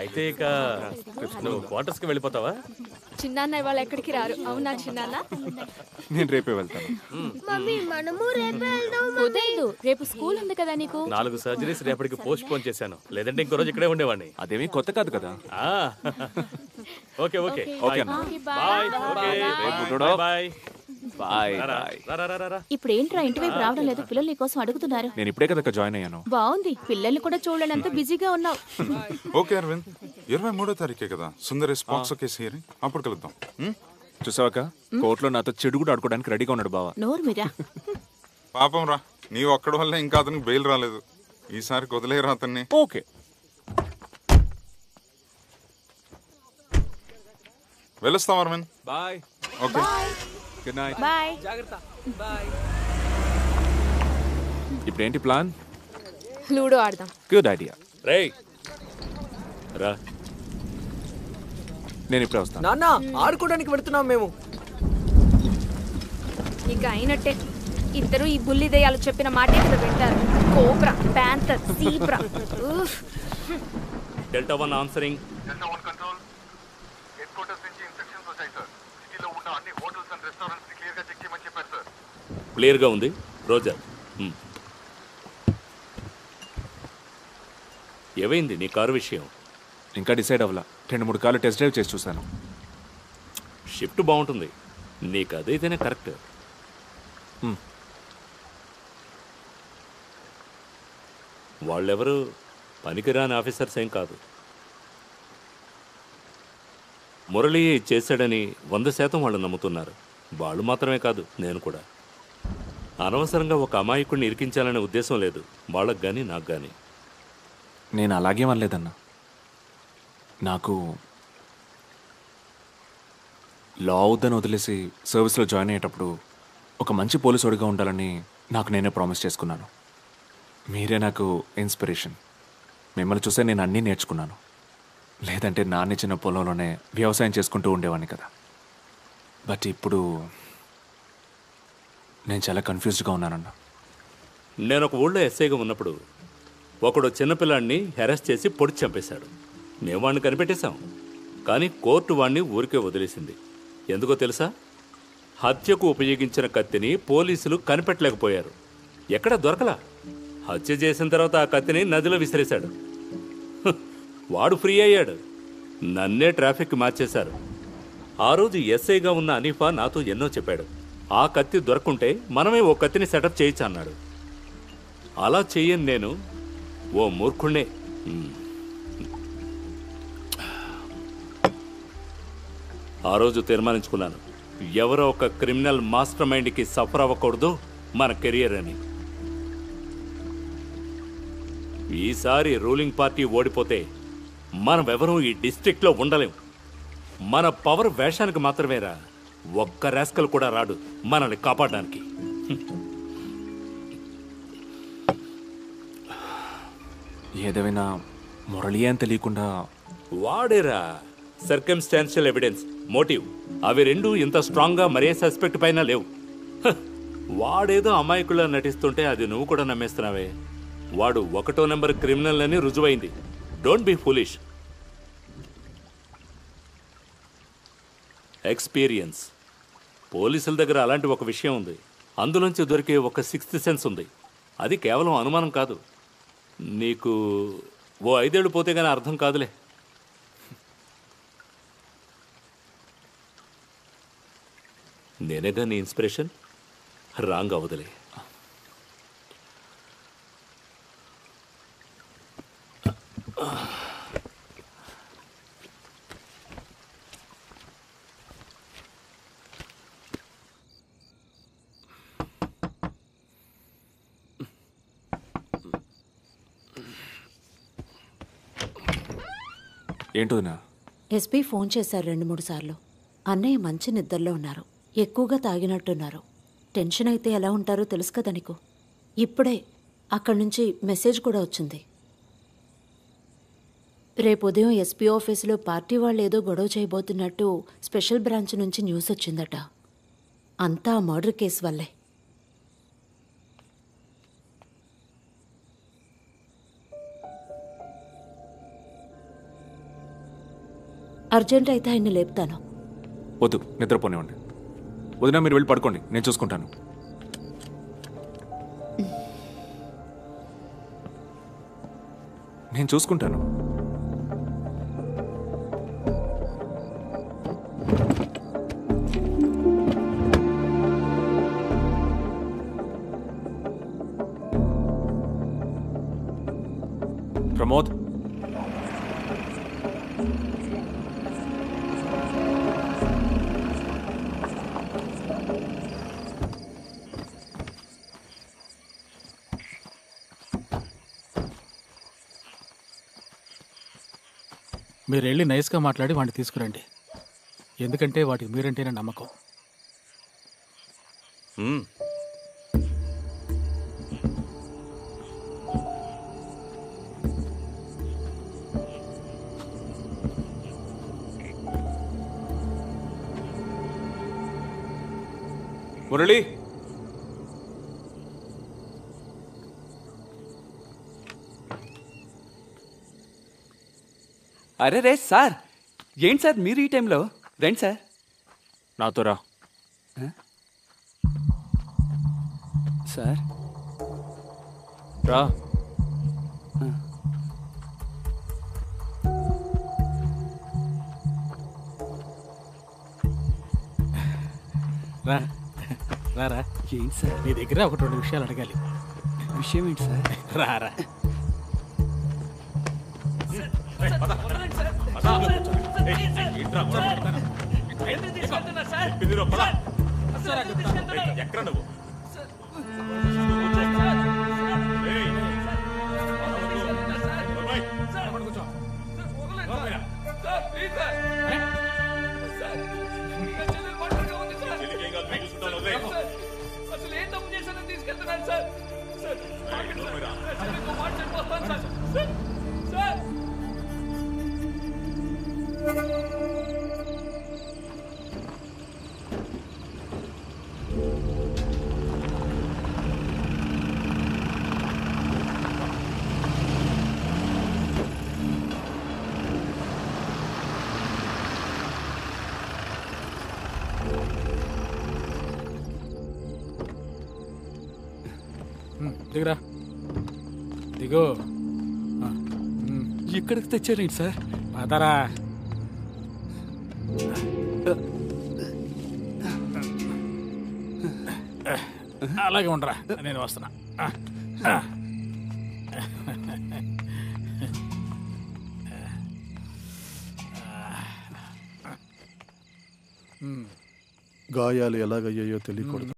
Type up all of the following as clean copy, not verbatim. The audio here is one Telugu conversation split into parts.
అయితే ఇక నువ్వు క్వార్టర్స్కి వెళ్ళిపోతావా? చిన్నాన్న ఇవాళ ఎక్కడికి రారు, అవునా చిన్నాన్న? నేను రేపే వెళ్తాను. మమ్మీ మనము రేపే వెళ్దాం. కుదరదు, రేపు స్కూల్ ఉంది కదా నీకు. 4 సర్జరీస్ రేపటికి పోస్ట్ పోన్ చేశాను, లేదంటే ఇంకో రోజు ఇక్కడే ఉండేవాడిని. అదేమీ కొత్త కాదు కదా. ఓకే ఓకే ఓకే అన్న. బాయ్. ఓకే రేపు బాయ్. బాయ్. ఇప్పుడు ఏంట్రా ఇంటి వైపు రావడం లేదు? పిల్లలు నీకోసం అడుగుతున్నారు. నేను ఇప్పుడే కదా జాయిన్ అయ్యాను. బాగుంది, పిల్లల్ని కూడా చూడలేనంత బిజీగా ఉన్నావు. ఓకే అరవింద్, 23వ తారీఖే కదా సుందర్ స్పాక్స్ కేసు హియరింగ్, అప్పుడు కలుద్దాం. చూసావాక కోర్టులో నాతో చెడు కూడా ఆడుకోవడానికి రెడీగా ఉన్నాడు బావా. నోరు మీరా. పాపం రా, నీవు ఒక్కడి వల్ల ఇంకా అతనికి బెయిల్ రాలేదు. ఈసారి వదిలేరా అతన్ని. ఓకే వెళ్ళొస్తాం Aravind. Bye. Okay good night. Bye. ఇప్పుడు ఏంటి ప్లాన్? లూడో ఆడదాం. Good idea. రేయ్ రా. నేను ఇప్పుడే వస్తాను. నాన్న ఆడుకోవడానికి వెళ్తున్నాం మేము. ఇక అయినట్టే, ఇద్దరు ఈ బుల్లి దయ్యాలు చెప్పిన మాటే కదా వింటారు. Cobra, panther, zebra. Delta 1 answering. క్లియర్గా ఉంది రోజర్. ఏమైంది నీ కారు విషయం? ఇంకా డిసైడ్ అవ్వాల. 2-3 కార్లు టెస్ట్ డ్రైవ్ చేసి చూశాను. షిఫ్ట్ బాగుంటుంది, నీకు అదైతేనే కరెక్ట్. వాళ్ళెవరు పనికిరాని ఆఫీసర్స్ ఏం కాదు. మురళి చేశాడని 100% వాళ్ళు నమ్ముతున్నారు. వాళ్ళు మాత్రమే కాదు, నేను కూడా. అనవసరంగా ఒక అమాయకుడిని ఇరికించాలనే ఉద్దేశం లేదు వాళ్ళకు కానీ నాకు కానీ. నేను అలాగే అనలేదన్నా. నాకు లా అవుద్దని వదిలేసి సర్వీస్లో జాయిన్ అయ్యేటప్పుడు ఒక మంచి పోలీసుడిగా ఉండాలని నాకు నేనే ప్రామిస్ చేసుకున్నాను. మీరే నాకు ఇన్స్పిరేషన్. మిమ్మల్ని చూసే నేను అన్నీ నేర్చుకున్నాను. లేదంటే నాన్న చిన్న పొలంలోనే వ్యవసాయం చేసుకుంటూ ఉండేవాడిని కదా. బట్ ఇప్పుడు నేను చాలా కన్ఫ్యూజ్డ్గా ఉన్నానన్నా. నేను ఒక ఊళ్ళో ఎస్ఐగా ఉన్నప్పుడు ఒకడు చిన్నపిల్లాడిని హెరాస్ చేసి పొడి చంపేశాడు. మేము వాడిని కనిపెట్టేశాం, కానీ కోర్టు వాడిని ఊరికే వదిలేసింది. ఎందుకో తెలుసా? హత్యకు ఉపయోగించిన కత్తిని పోలీసులు కనిపెట్టలేకపోయారు. ఎక్కడ దొరకలా. హత్య చేసిన తర్వాత ఆ కత్తిని నదిలో విసిరేశాడు. వాడు ఫ్రీ అయ్యాడు. నన్నే ట్రాఫిక్ మార్చేశారు. ఆ రోజు ఎస్ఐగా ఉన్న అనీఫా నాతో ఎన్నో చెప్పాడు. ఆ కత్తి దొరకుంటే మనమే ఓ కత్తిని సెటప్ చేయొచ్చు అన్నాడు. అలా చెయ్యను నేను, ఓ మూర్ఖుణ్ణే. ఆ రోజు తీర్మానించుకున్నాను, ఎవరో ఒక క్రిమినల్ మాస్టర్ మైండ్కి సఫర్ అవ్వకూడదు మన కెరియర్ అని. ఈసారి రూలింగ్ పార్టీ ఓడిపోతే మనమెవరూ ఈ డిస్ట్రిక్ట్లో ఉండలేం. మన పవర్ వేషానికి మాత్రమేరా, ఒక్క రాస్కల్ కూడా రాడు మనల్ని కాపాడడానికి. ఏదేమైనా మురళి అని తెలియకుండా వాడేరా సర్కమ్స్టాన్షియల్ ఎవిడెన్స్, మోటివ్, అవి రెండూ ఇంత స్ట్రాంగ్గా మరే సస్పెక్ట్ పైన లేవు. వాడేదో అమాయకుల్లా నటిస్తుంటే అది నువ్వు కూడా నమ్మేస్తున్నావే. వాడు 1వ నెంబర్ క్రిమినల్ అని రుజువైంది. Don't be foolish. ఎక్స్పీరియన్స్. పోలీసుల దగ్గర అలాంటి ఒక విషయం ఉంది. అందులోంచి దొరికే ఒక 6th సెన్స్ ఉంది. అది కేవలం అనుమానం కాదు. నీకు ఓ 5 ఏళ్ళు పోతే కానీ అర్థం కాదులే. నేనేగా నీ ఇన్స్పిరేషన్. రాంగ్ అవదులే. ఏంటోనా? ఎస్పీ ఫోన్ చేశారు 2-3 సార్లు. అన్నయ్య మంచి నిద్రలో ఉన్నారు, ఎక్కువగా తాగినట్టున్నారు. టెన్షన్ అయితే ఎలా ఉంటారో తెలుసు కదా నీకు. ఇప్పుడే అక్కడి నుంచి మెసేజ్ కూడా వచ్చింది. రేపు ఉదయం ఎస్పీ ఆఫీసులో పార్టీ వాళ్ళు ఏదో గొడవ చేయబోతున్నట్టు స్పెషల్ బ్రాంచ్ నుంచి న్యూస్ వచ్చిందట. అంతా మర్డర్ కేసు వల్లే. అర్జెంట్ అయితే ఆయన్ని లేపుతాను. వద్దు, నిద్రపోనివ్వండి. వదినా మీరు వెళ్ళి పడుకోండి, నేను చూసుకుంటాను. నేను చూసుకుంటాను. ప్రమోద్, మీరు వెళ్ళి నైస్గా మాట్లాడి వాడిని తీసుకురండి. ఎందుకంటే వాటికి మీరంటేనే నమ్మకం. మురళి, అరే రే సార్, ఏంటి సార్ మీరు ఈ టైంలో? రండి సార్. నాతో రా. సార్ రా. రా రారా. ఏంటి సార్? నీ దగ్గర ఒకటి రెండు విషయాలు అడగాలి. విషయం ఏంటి సార్? రారా. దిగురా, దిగు. ఎక్కడికి తెచ్చారేంటి సార్? పదరా. అలాగే ఉండరా, నేను వస్తున్నా. గాయాలు ఎలాగయ్యాయో తెలియకూడదు.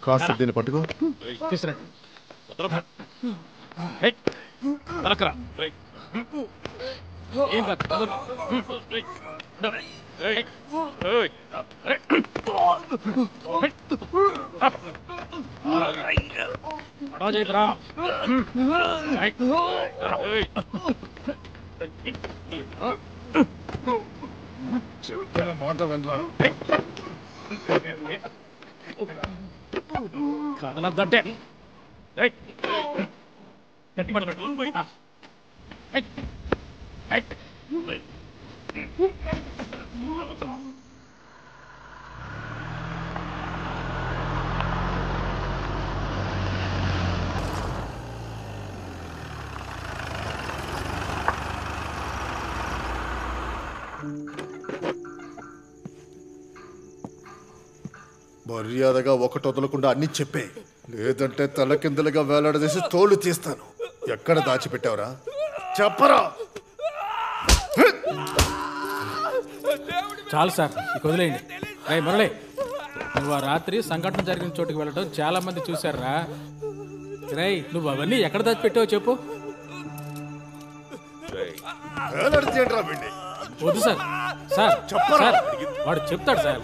కాస్త దీన్ని పట్టుకో. తీసుకురండి. ఏం కాదు. కదలద్దంటే మర్యాదగా ఒకటి వదలకుండా అన్ని చెప్పే, లేదంటే తలకిందులుగా వేలాడదీసి తోలు తీస్తాను. ఎక్కడ దాచిపెట్టావురా? చెప్పరా. చాలు సార్, ఇక వదిలేయండి. రేయ్ మురళి, నువ్వు ఆ రాత్రి సంఘటన జరిగిన చోటుకి వెళ్ళడం చాలా మంది చూశారా. రేయ్, నువ్వు అవన్నీ ఎక్కడ దాచిపెట్టావో చెప్పు. వేలాడతీయండిరా వీడిని. వద్దు సార్. సార్ చెప్పరా? సార్, వాడు చెప్తాడు సార్.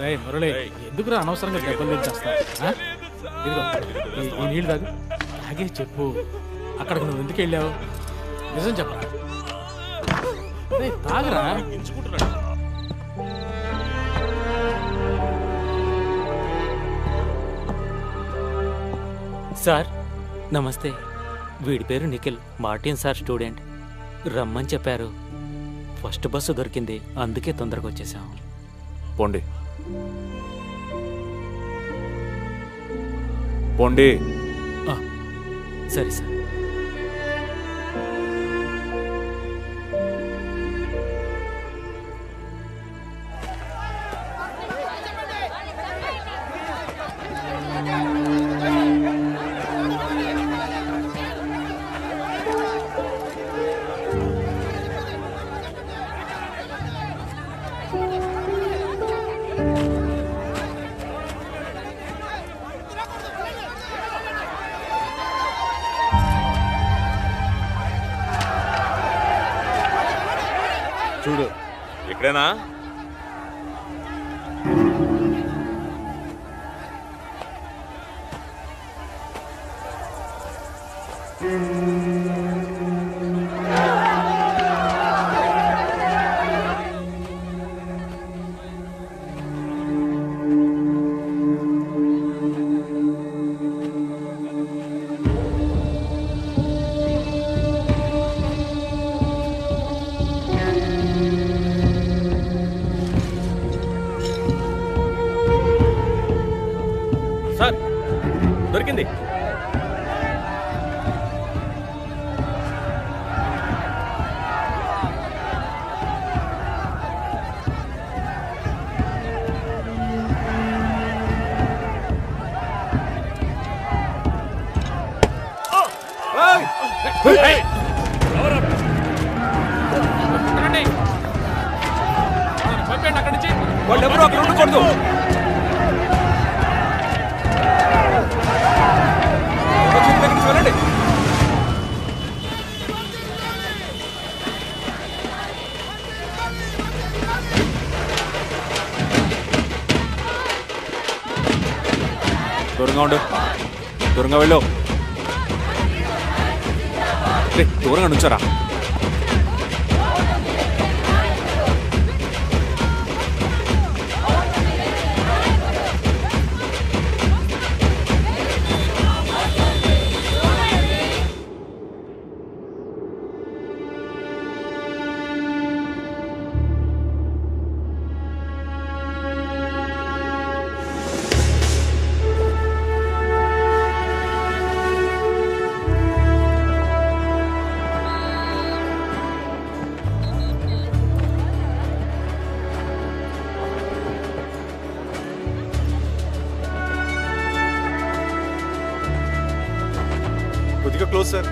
రేయ్ మురళి, ఎందుకురా అనవసరంగా దెబ్బలు తెచ్చేస్తా? ఇదిగో ఈ నీళ్ళు తాగు. తాగే చెప్పు, అక్కడికి నువ్వు ఎందుకు వెళ్ళావు? నిజం చెప్పరా? రేయ్ తాగరా. సార్ నమస్తే. వీడి పేరు నిఖిల్, మార్టిన్ సార్ స్టూడెంట్. రమ్మని చెప్పారు. ఫస్ట్ బస్సు దొరికింది, అందుకే తొందరగా వచ్చేసాం. పోండి పోండి. సరే సార్. చూడు ఇక్కడేనా? సార్ దొరికింది. అక్కడి నుంచి వాళ్ళు ఎవరు అక్కడ ఉండకూడదు. వెళ్ళండి. దూరంగా ఉండు, దూరంగా వెళ్ళు. దూరంగా నుంచారా? కొద్దిగా క్లోజ్ సార్.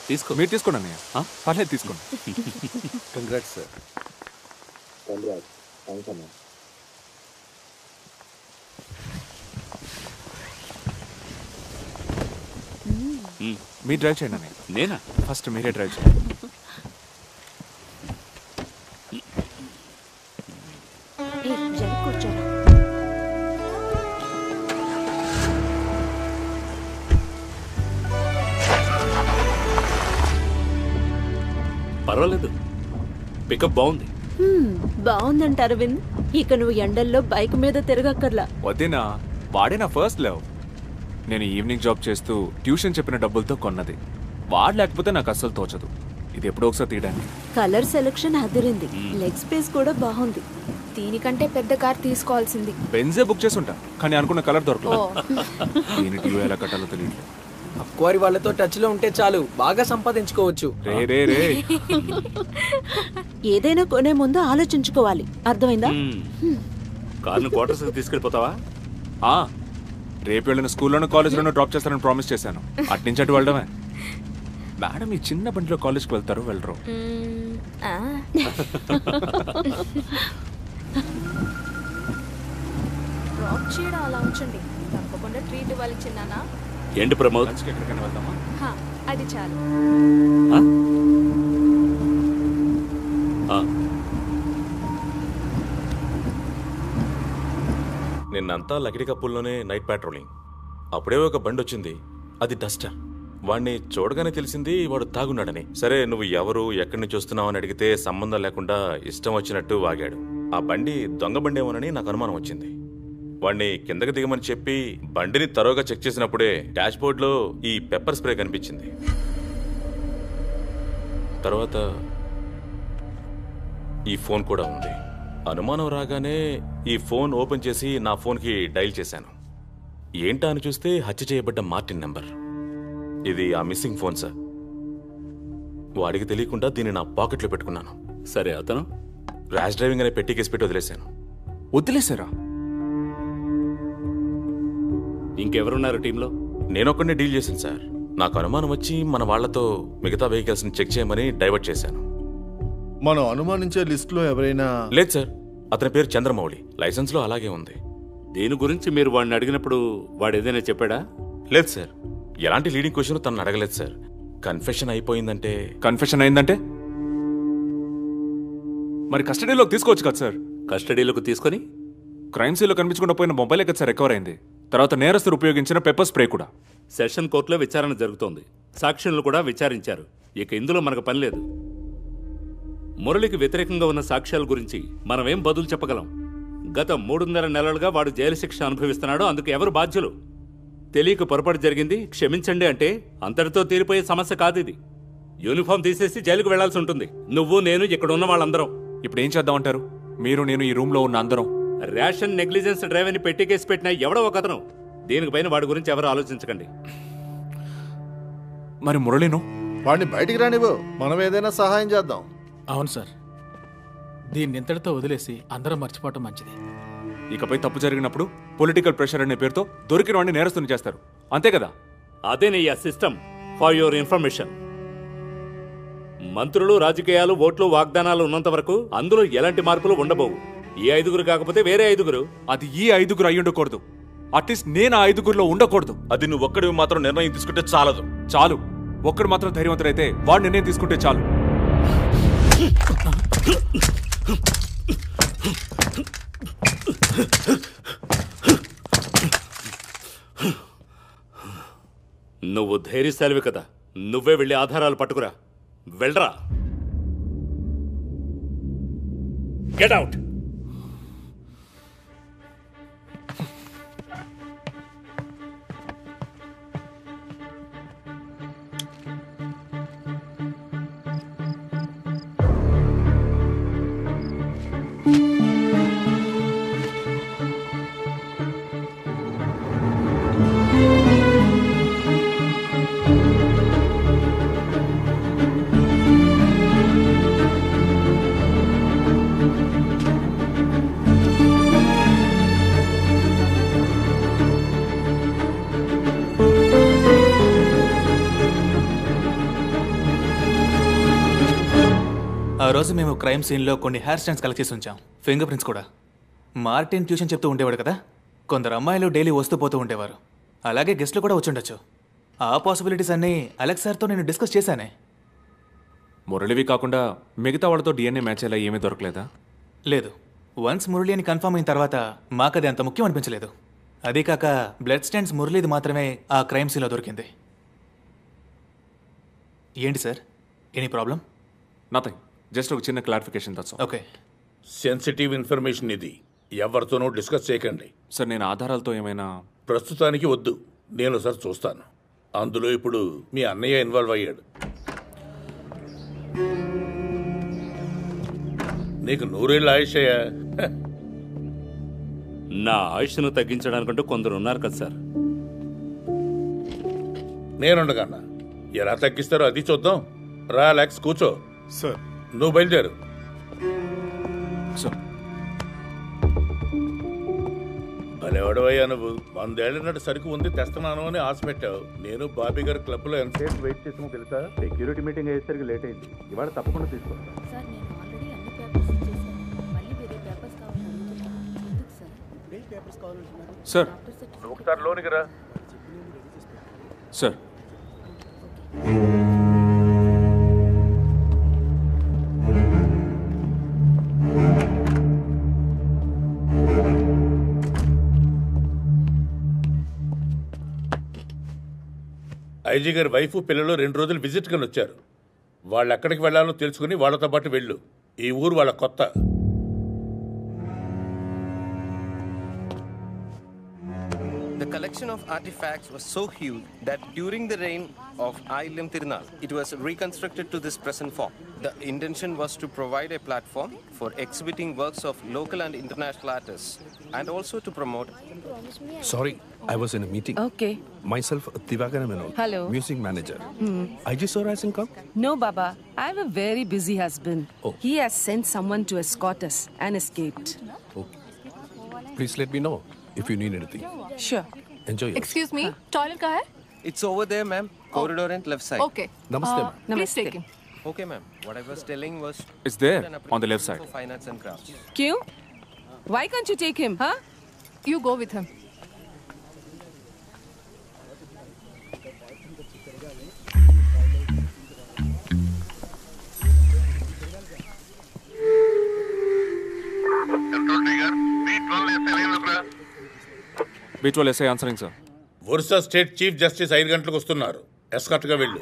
తీసుకో. మీరు తీసుకోండి అన్నయ్య. పర్లేదు తీసుకోండి. Congrats sir. మీరు డ్రైవ్ చేయండి అన్నయ్య. నేనా? ఫస్ట్ మీరే డ్రైవ్ చేయండి. కూర్చోరా. పర్వాలేదు, పికప్ బాగుంది. బాగుందంట అరవింద్. ఇక నువ్వు ఎండల్లో బైక్ మీద తిరగక్కర్లా. వదినా, వాడే నా ఫస్ట్ లవ్. నేను ఈవినింగ్ జాబ్ చేస్తూ ట్యూషన్ చెప్పిన డబ్బులతో కొన్నది. వాడు లేకపోతే నాకు అస్సలు తోచదు. ఇది ఎప్పుడో ఒకసారి తీయడానికి. కలర్ సెలెక్షన్ అదిరింది. లెగ్ స్పేస్ కూడా బాగుంది. దీనికంటే పెద్ద కార్ తీసుకోవాల్సింది. బెంజే బుక్ చేసి ఉంటా, కానీ అనుకున్న కలర్ దొరకలేదు. దీని డ్యూ ఎలా కట్టాలో తెలియట్లేదు. అక్వారి వాళ్ళతో టచ్ లో ఉంటే చాలు, బాగా సంపాదించుకోవచ్చు. రే రే రే ఏదైనా కొనే ముందు ఆలోచించుకోవాలి, అర్థమైందా? కార్ను క్వార్టర్స్కి తీసుకెళ్ళిపోతావా? రేపు వెళ్ళిన స్కూల్లోనూ కాలేజ్లోనూ డ్రాప్ చేస్తానని ప్రామిస్ చేశాను. అట్నుంచి అటు వెళ్ళడమే. మేడం ఈ చిన్న బండిలో కాలేజ్కి వెళ్తారు వెళ్ళరు? డ్రాప్ చేయడం అలా ఉంచండి. తప్పకుండా ట్రీట్ ఇవ్వాలి చిన్నానా. ఏంటి ప్రమోద్? ఎక్కడికైనా వెళ్దామా? హా, అది చాలు. ఆ? ఆ. నిన్నంతా లకిడి కప్పుల్లోనే నైట్ పాట్రోలింగ్. అప్పుడే ఒక బండి వచ్చింది, అది డస్టర్. వాడిని చూడగానే తెలిసింది వాడు తాగున్నాడని. సరే నువ్వు ఎవరు, ఎక్కడి నుంచి వస్తున్నావు అని అడిగితే సంబంధం లేకుండా ఇష్టం వచ్చినట్టు వాగాడు. ఆ బండి దొంగ బండి ఏమోనని నాకు అనుమానం వచ్చింది. వాడిని కిందకి దిగమని చెప్పి బండిని తరోగా చెక్ చేసినప్పుడే డాష్ బోర్డ్లో ఈ పెప్పర్ స్ప్రే కనిపించింది. తర్వాత ఈ ఫోన్ కూడా ఉంది. అనుమానం రాగానే ఈ ఫోన్ ఓపెన్ చేసి నా ఫోన్కి డైల్ చేశాను. ఏంటా అని చూస్తే హత్య చేయబడ్డ మార్టిన్ నెంబర్. ఇది ఆ మిస్సింగ్ ఫోన్ సార్. వాడికి తెలియకుండా దీన్ని నా పాకెట్లో పెట్టుకున్నాను. సరే అతను ర్యాష్ డ్రైవింగ్ అనే పెట్టి కేసు పెట్టి వదిలేశాను. వదిలేశారా? ఇంకెవరున్నారు టీంలో? నేనొక్కడినే డీల్ చేశాను సార్. నాకు అనుమానం వచ్చి మన వాళ్లతో మిగతా వెహికల్స్ని చెక్ చేయమని డైవర్ట్ చేశాను. మనం అనుమానించే లిస్టులో ఎవరైనా? లేదు సార్, అతని పేరు చంద్రమౌళి. లైసెన్స్లో అలాగే ఉంది. దీని గురించి మీరు వాడిని అడిగినప్పుడు వాడు ఏదైనా చెప్పాడా? లేదు సార్, ఎలాంటి లీడింగ్ క్వశ్చన్ తనను అడగలేదు సార్. కన్ఫెషన్ అయిపోయిందంటే. కన్ఫెషన్ అయిందంటే మరి కస్టడీలోకి తీసుకోవచ్చు కదా సార్? కస్టడీలోకి తీసుకొని క్రైమ్ సీన్లో కనిపించకుండా పోయిన మొబైలే కదా సార్ రికవర్ అయింది. తర్వాత నేరస్తులు ఉపయోగించిన పెప్పర్ స్ప్రే కూడా. సెషన్ కోర్టులో విచారణ జరుగుతోంది. సాక్షులను కూడా విచారించారు. ఇక ఇందులో మనకు పని లేదు. మురళికి వ్యతిరేకంగా ఉన్న సాక్ష్యాల గురించి మనమేం బదులు చెప్పగలం? గత 3.5 నెలలుగా వాడు జైలు శిక్ష అనుభవిస్తున్నాడు. అందుకు ఎవరు బాధ్యులు? తెలియక పొరపాటు జరిగింది, క్షమించండి అంటే అంతటితో తీరిపోయే సమస్య కాదు ఇది. యూనిఫామ్ తీసేసి జైలుకు వెళ్లాల్సి ఉంటుంది. నువ్వు, నేను, ఇక్కడ ఉన్న వాళ్ళందరం. ఇప్పుడు ఏం చేద్దామంటారు? మీరు, నేను ఈ రూమ్ లో ఉన్న అందరం. రేషన్ నెగ్లిజెన్స్ డ్రైవర్ని పెట్టి కేసు పెట్టినా ఎవడో ఒక అతను. దీనిపైన వాడి గురించి ఎవరు ఆలోచించకండి. మరి మురళిను? వాడిని బయటికి రానివ్వు, మనం ఏదైనా సహాయం చేద్దాం. అవును సార్, దీన్ని ఇంతటితో వదిలేసి అందరం మర్చిపోవటం మంచిది. ఇకపై తప్పు జరిగినప్పుడు పొలిటికల్ ప్రెషర్ అనే పేరుతో దొరికిన వాడిని నేరస్తుని చేస్తారు, అంతే కదా? అదేనయ్యా సిస్టమ్. ఫర్ యువర్ ఇన్ఫర్మేషన్, మంత్రులు, రాజకీయాలు, ఓట్లు, వాగ్దానాలు ఉన్నంత వరకు అందులో ఎలాంటి మార్పులు ఉండబోవు. ఈ 5గురు కాకపోతే వేరే 5గురు. అది ఈ 5గురు అయి ఉండకూడదు. అట్లీస్ట్ నేను ఆ 5గురిలో ఉండకూడదు. అది నువ్వు ఒక్కడివి మాత్రం నిర్ణయం తీసుకుంటే చాలదు. చాలు, ఒక్కడు మాత్రం ధైర్యవంతుడైతే వాడు నిర్ణయం తీసుకుంటే చాలు. నువ్వు ధైర్యశాలివి కదా, నువ్వే వెళ్ళి ఆధారాలు పట్టుకురా. వెళ్ళరా. Get out. ఆ రోజు మేము క్రైమ్ సీన్లో కొన్ని హెయిర్ స్టైల్స్ కలెక్ట్ చేసి ఉంచాం, ఫింగర్ ప్రింట్స్ కూడా. మార్టిన్ ట్యూషన్ చెప్తూ ఉండేవాడు కదా, కొందరు అమ్మాయిలు డైలీ వస్తూ పోతూ ఉండేవారు. అలాగే గెస్ట్లు కూడా వచ్చి ఉండొచ్చు. ఆ పాసిబిలిటీస్ అన్నీ అలెక్స్ సార్తో నేను డిస్కస్ చేశానే. మురళివి కాకుండా మిగతా వాళ్ళతో డిఎన్ఏ మ్యాచ్ అలా ఏమీ దొరకలేదా? లేదు, వన్స్ మురళి అని కన్ఫర్మ్ అయిన తర్వాత మాకది అంత ముఖ్యం అనిపించలేదు. అదే కాక బ్లడ్ స్టాండ్స్ మురళిది మాత్రమే ఆ క్రైమ్ సీన్లో దొరికింది. ఏంటి sir, any problem? Nothing, just ఒక చిన్న clarification that's all. Okay. Sensitive information ఇది, ఎవరితోనూ డిస్కస్ చేయకండి. సార్, నేను ఆధారాలతో ఏమైనా? ప్రస్తుతానికి వద్దు, నేను సార్ చూస్తాను. అందులో ఇప్పుడు మీ అన్నయ్య ఇన్వాల్వ్ అయ్యాడు. నీకు 100 ఏళ్ళ ఆయుషయ్యా. నా ఆయుష్ను తగ్గించడానికంటూ కొందరు ఉన్నారు కదా సార్. నేనుండగన్నా, ఎలా తగ్గిస్తారో అది చూద్దాం. రా అలెక్స్, కూర్చో. సార్, నువ్వు బయలుదేరు. సార్, భలేవాడవయ్యా నువ్వు. 100 ఏళ్ల నాటి సరుకు ఉంది, తెస్తున్నాను అని ఆశ పెట్టావు. నేను బాబీ గారి క్లబ్ లో ఎంతసేపు వెయిట్ చేసామో తెలుసా? సెక్యూరిటీ మీటింగ్ అయ్యేసరికి లేట్ అయింది. ఇవాళ తప్పకుండా తీసుకొస్తాను. సార్, నేను ఆల్రెడీ అన్ని పేపర్స్ ఇచ్చేసాను. మళ్ళీ వేరే పేపర్స్ కావాలని అడుగుతున్నాను. ఎందుకు సార్? సార్ ఒకసారి లోనికి రా. సార్ ఐజీ గారి వైఫ్ పిల్లలు 2 రోజులు విజిట్ కని వచ్చారు. వాళ్ళు ఎక్కడికి వెళ్ళాలో తెలుసుకుని వాళ్ళతో పాటు వెళ్ళు. ఈ ఊరు వాళ్ళ కొత్త. The collection of artifacts was so huge that during the reign of Ailim Tirunal, it was reconstructed to this present form. The intention was to provide a platform for exhibiting works of local and international artists and also to promote. Sorry, I was in a meeting. Okay. Myself, Divakara Menon. Hello. Music manager. IG Sir hasn't come? No, Baba. I have a very busy husband. Oh. He has sent someone to escort us and escaped. Okay. Please let me know if you need anything. Sure. Enjoy yours. Excuse me, toilet kahan hai? It's over there, ma'am. Corridor and left side. Okay. Namaste, ma'am. Please take him. Okay, ma'am. What I was telling was. It's there on the left side. For finance and crafts. Kyun? Why can't you take him, huh? You go with him. B12 SI answering, sir. Orissa state chief justice 5 గంటలకు వస్తున్నారు. ఎస్కార్ట్ గా వెళ్ళు.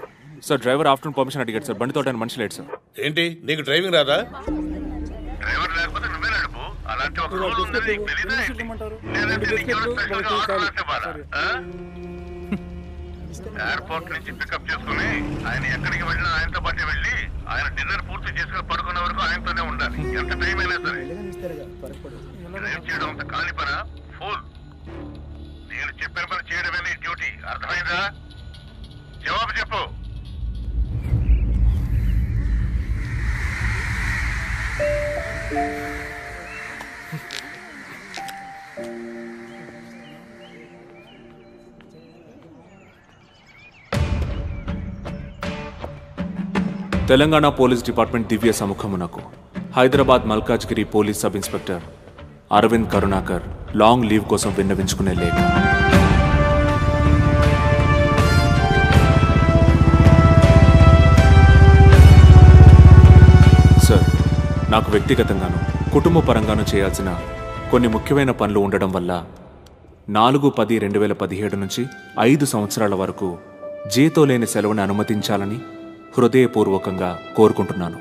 సార్ డ్రైవర్ ఆఫ్టర్నూన్ పర్మిషన్ అడిగాడు సార్. బండి తోట మనిషి లేడు సార్. ఏంటి నీకు డ్రైవింగ్ రాదా? డ్రైవర్ లేకపోతే నువ్వే నడుపు. అలాంటి ఒక రూల్ ఉందని నీకు తెలీదా ఏంటి? లేదంటే నీకెవరో స్పెషల్గా ఆర్డర్ రాసేవారా? ఎయిర్పోర్ట్ నుంచి పికప్ చేసుకుని ఆయన ఎక్కడికి వెళ్ళినా ఆయనతో పాటు వెళ్ళి ఆయన డిన్నర్ పూర్తి చేసుకుని పడుకునే వరకు ఆయనతోనే ఉండాలి. ఎంత టైం అయినా సరే. డ్రైవ్ చేయడం అంత కాని పనా? ఫుల్. నేను చెప్పిన పని చేయడమే నీ డ్యూటీ. అర్థమైందా? జవాబు చెప్పు. తెలంగాణ పోలీస్ డిపార్ట్మెంట్ దివ్య సముఖమునకు Hyderabad Malkajgiri police sub inspector Aravind Karunakar long leave కోసం విన్నవించుకునే లేఖ. సార్, నాకు వ్యక్తిగతంగాను కుటుంబ పరంగాను చేయాల్సిన కొన్ని ముఖ్యమైన పనులు ఉండడం వల్ల 4/10/2017 నుంచి 5 సంవత్సరాల వరకు జీతో లేని సెలవుని అనుమతించాలని హృదయపూర్వకంగా కోరుకుంటున్నాను.